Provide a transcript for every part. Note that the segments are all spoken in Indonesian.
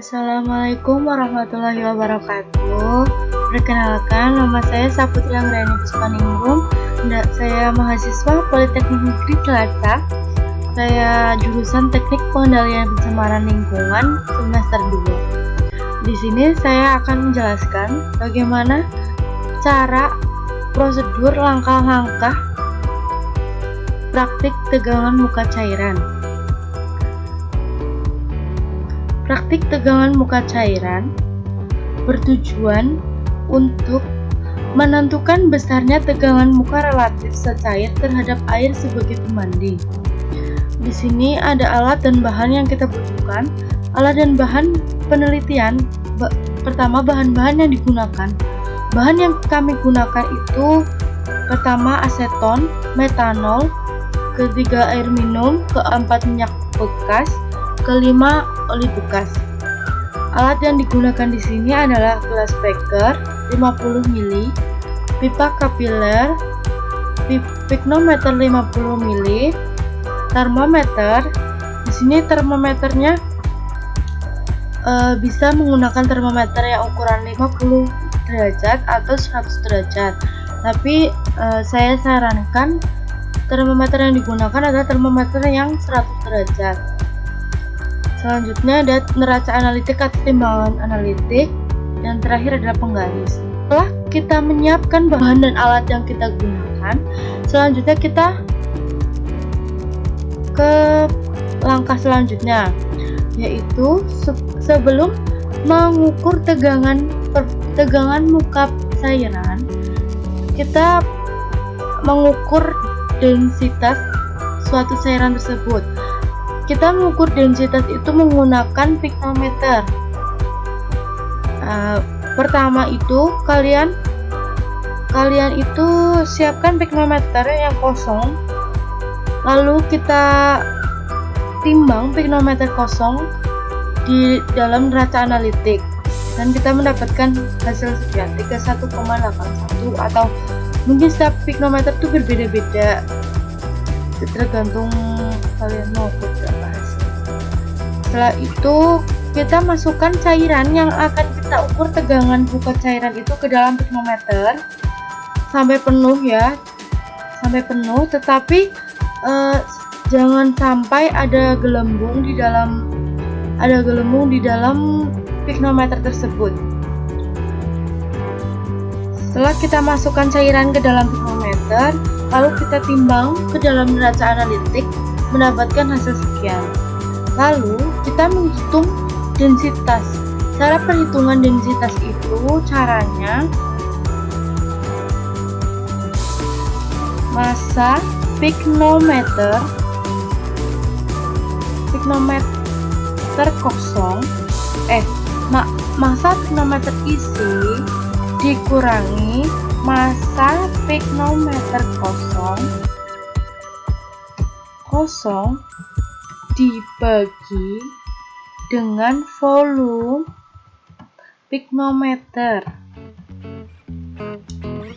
Assalamualaikum warahmatullahi wabarakatuh. Perkenalkan, nama saya Saputri Anggreni Puspaningrum. Saya mahasiswa Politeknik Negeri Cilacap. Saya jurusan Teknik Pengendalian Pencemaran Lingkungan semester 2. Di sini saya akan menjelaskan bagaimana cara, prosedur, langkah-langkah praktik tegangan muka cairan. Praktik tegangan muka cairan bertujuan untuk menentukan besarnya tegangan muka relatif secair terhadap air sebagai pembanding. Di sini ada alat dan bahan yang kita butuhkan. Alat dan bahan penelitian. Pertama, bahan-bahan yang digunakan. Bahan yang kami gunakan itu pertama aseton, metanol, ketiga air minum, keempat minyak bekas, kelima oli bekas. Alat yang digunakan di sini adalah gelas beker 50 ml, pipa kapiler, piknometer 50 ml, termometer. Di sini termometernya bisa menggunakan termometer yang ukuran 50 derajat atau 100 derajat. Tapi saya sarankan termometer yang digunakan adalah termometer yang 100 derajat. Selanjutnya ada neraca analitik atau timbangan analitik, dan terakhir adalah penggaris. Setelah kita menyiapkan bahan dan alat yang kita gunakan, selanjutnya kita ke langkah selanjutnya, yaitu sebelum mengukur tegangan muka cairan, kita mengukur densitas suatu cairan tersebut. Kita mengukur densitas itu menggunakan piknometer. Pertama itu kalian itu siapkan piknometer yang kosong, lalu kita timbang piknometer kosong di dalam neraca analitik, dan kita mendapatkan hasil sekian 31,81, atau mungkin setiap piknometer itu berbeda-beda, tergantung kalian mau ukur berapa hasil. Setelah itu kita masukkan cairan yang akan kita ukur tegangan muka cairan itu ke dalam piknometer sampai penuh ya, sampai penuh. Tetapi jangan sampai ada gelembung di dalam piknometer tersebut. Setelah kita masukkan cairan ke dalam piknometer, lalu kita timbang ke dalam neraca analitik, mendapatkan hasil sekian. Lalu kita menghitung densitas. Cara perhitungan densitas itu caranya massa piknometer kosong massa piknometer isi dikurangi massa piknometer kosong dibagi dengan volume piknometer.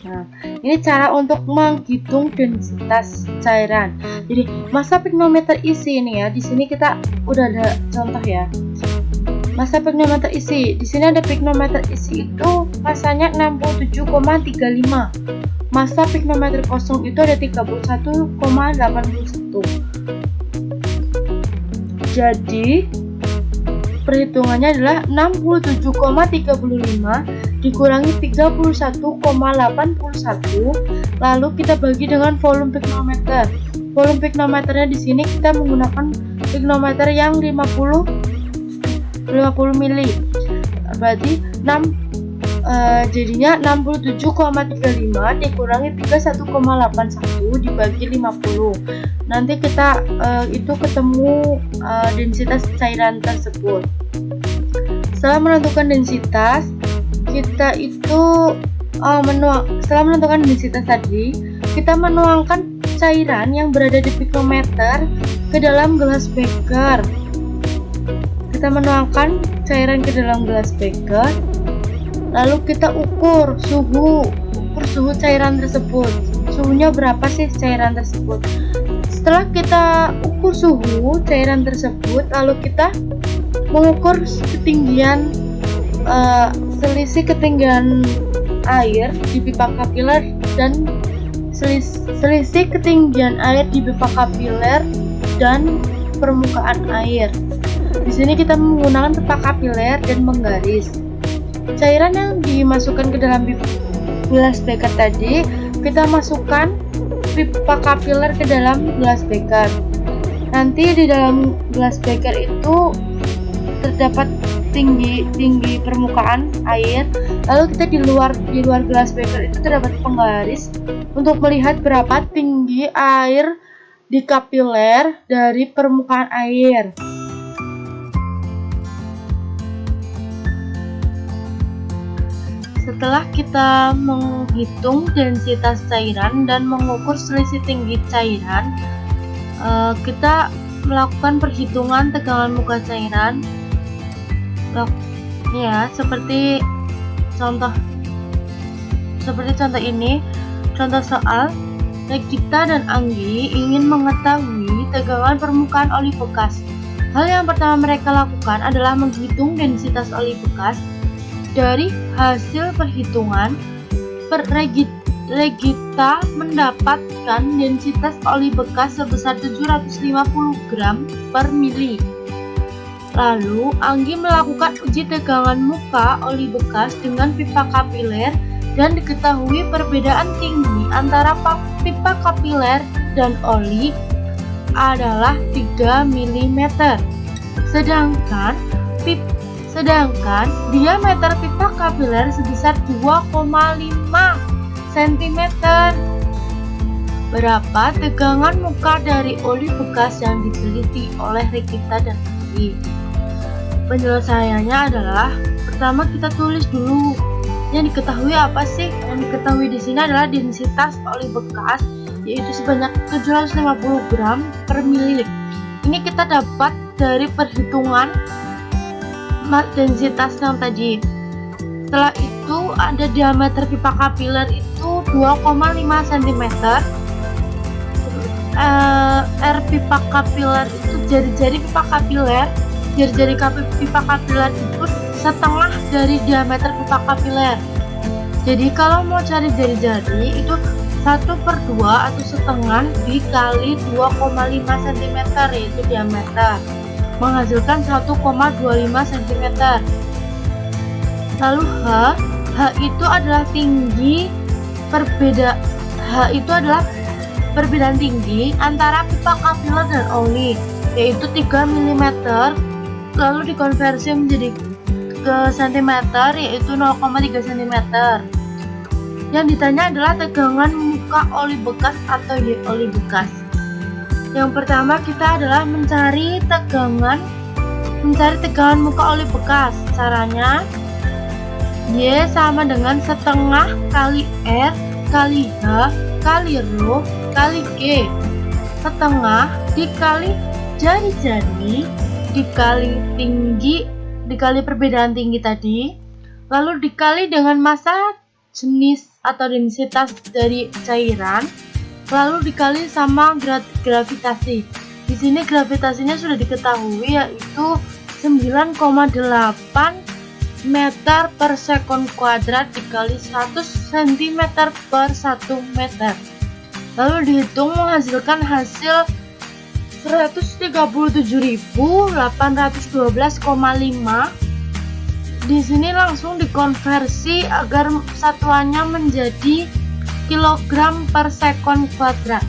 Nah, ini cara untuk menghitung densitas cairan. Jadi massa piknometer isi ini ya, di sini kita udah ada contoh ya. Massa piknometer isi, di sini ada piknometer isi itu massanya 67,35. Massa piknometer kosong itu ada 31,81. Jadi perhitungannya adalah 67,35 dikurangi 31,81, lalu kita bagi dengan volume piknometer. Volume piknometernya di sini kita menggunakan piknometer yang 50 mili. Berarti jadinya 67,35 dikurangi 31,81 dibagi 50. Nanti kita itu ketemu densitas cairan tersebut. Setelah menentukan densitas, kita itu setelah menentukan densitas tadi, kita menuangkan cairan yang berada di piknometer ke dalam gelas beker. Kita menuangkan cairan ke dalam gelas beker, lalu kita ukur suhu cairan tersebut. Suhunya berapa sih cairan tersebut? Setelah kita ukur suhu cairan tersebut, lalu kita mengukur ketinggian selisih ketinggian air di pipa kapiler dan selisih ketinggian air di pipa kapiler dan permukaan air. Di sini kita menggunakan pipa kapiler dan menggaris. Cairan yang dimasukkan ke dalam gelas beker tadi, kita masukkan pipa kapiler ke dalam gelas beker. Nanti di dalam gelas beker itu terdapat tinggi permukaan air. Lalu kita di luar gelas beker itu terdapat penggaris untuk melihat berapa tinggi air di kapiler dari permukaan air. Setelah kita menghitung densitas cairan dan mengukur selisih tinggi cairan, kita melakukan perhitungan tegangan muka cairan. Ya, seperti contoh ini, contoh soal. Regita dan Anggi ingin mengetahui tegangan permukaan oli bekas. Hal yang pertama mereka lakukan adalah menghitung densitas oli bekas. Dari hasil perhitungan, Regita mendapatkan densitas oli bekas sebesar 750 gram per mili. Lalu, Anggi melakukan uji tegangan muka oli bekas dengan pipa kapiler dan diketahui perbedaan tinggi antara pipa kapiler dan oli adalah 3 mm. Sedangkan diameter pipa kapiler sebesar 2,5 cm. Berapa tegangan muka dari oli bekas yang diteliti oleh Regita dan Anggi? Penyelesaiannya adalah, pertama kita tulis dulu yang diketahui apa sih. Yang diketahui di sini adalah densitas oli bekas, yaitu sebanyak 750 gram per mili. Ini kita dapat dari perhitungan densitas yang tadi. Setelah itu ada diameter pipa kapiler itu 2,5 cm. Pipa kapiler itu jari-jari pipa kapiler. Jari-jari pipa kapiler itu setengah dari diameter pipa kapiler. Jadi kalau mau cari jari-jari itu 1/2 atau setengah dikali 2,5 cm, yaitu diameter, menghasilkan 1,25 cm. Lalu H itu adalah perbedaan tinggi antara pipa kapiler dan oli, yaitu 3 mm. Lalu dikonversi menjadi ke cm, yaitu 0,3 cm. Yang ditanya adalah tegangan muka oli bekas atau Y oli bekas. Yang pertama kita adalah mencari tegangan muka oli bekas. Caranya Y sama dengan setengah kali R kali H kali Rho kali G. Setengah dikali jari-jari dikali tinggi, dikali perbedaan tinggi tadi, lalu dikali dengan massa, jenis atau densitas dari cairan, lalu dikali sama gravitasi. Di sini gravitasinya sudah diketahui, yaitu 9,8 meter per sekon kuadrat dikali 100 cm per 1 meter. Lalu dihitung menghasilkan hasil 137.812,5. Di sini langsung dikonversi agar satuannya menjadi kilogram per sekon kuadrat.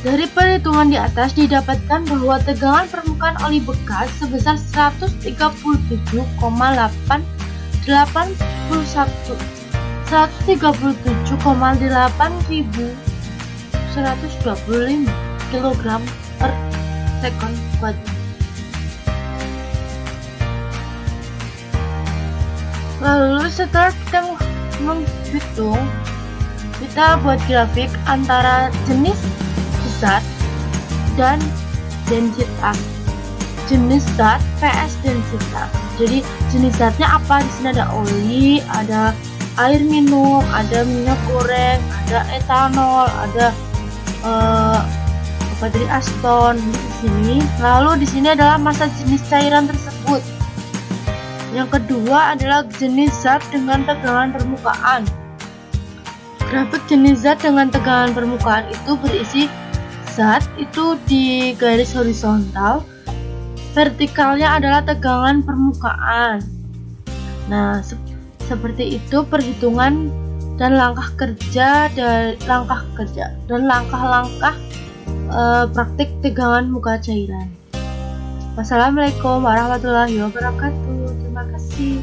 Dari perhitungan di atas didapatkan bahwa tegangan permukaan oli bekas sebesar 137,8.125 kg per sekon kuadrat. Lalu setelah kita menghitung, kita buat grafik antara jenis zat dan densitas. Jenis zat vs densitas. Jadi jenis zatnya apa? Di sini ada oli, ada air minum, ada minyak goreng, ada etanol, ada Patri Aston di sini. Lalu di sini adalah massa jenis cairan tersebut. Yang kedua adalah jenis zat dengan tegangan permukaan. Grafik jenis zat dengan tegangan permukaan itu berisi zat itu di garis horizontal, vertikalnya adalah tegangan permukaan. Nah, seperti itu perhitungan dan langkah langkah praktik tegangan muka cairan. Wassalamualaikum warahmatullahi wabarakatuh. Terima kasih.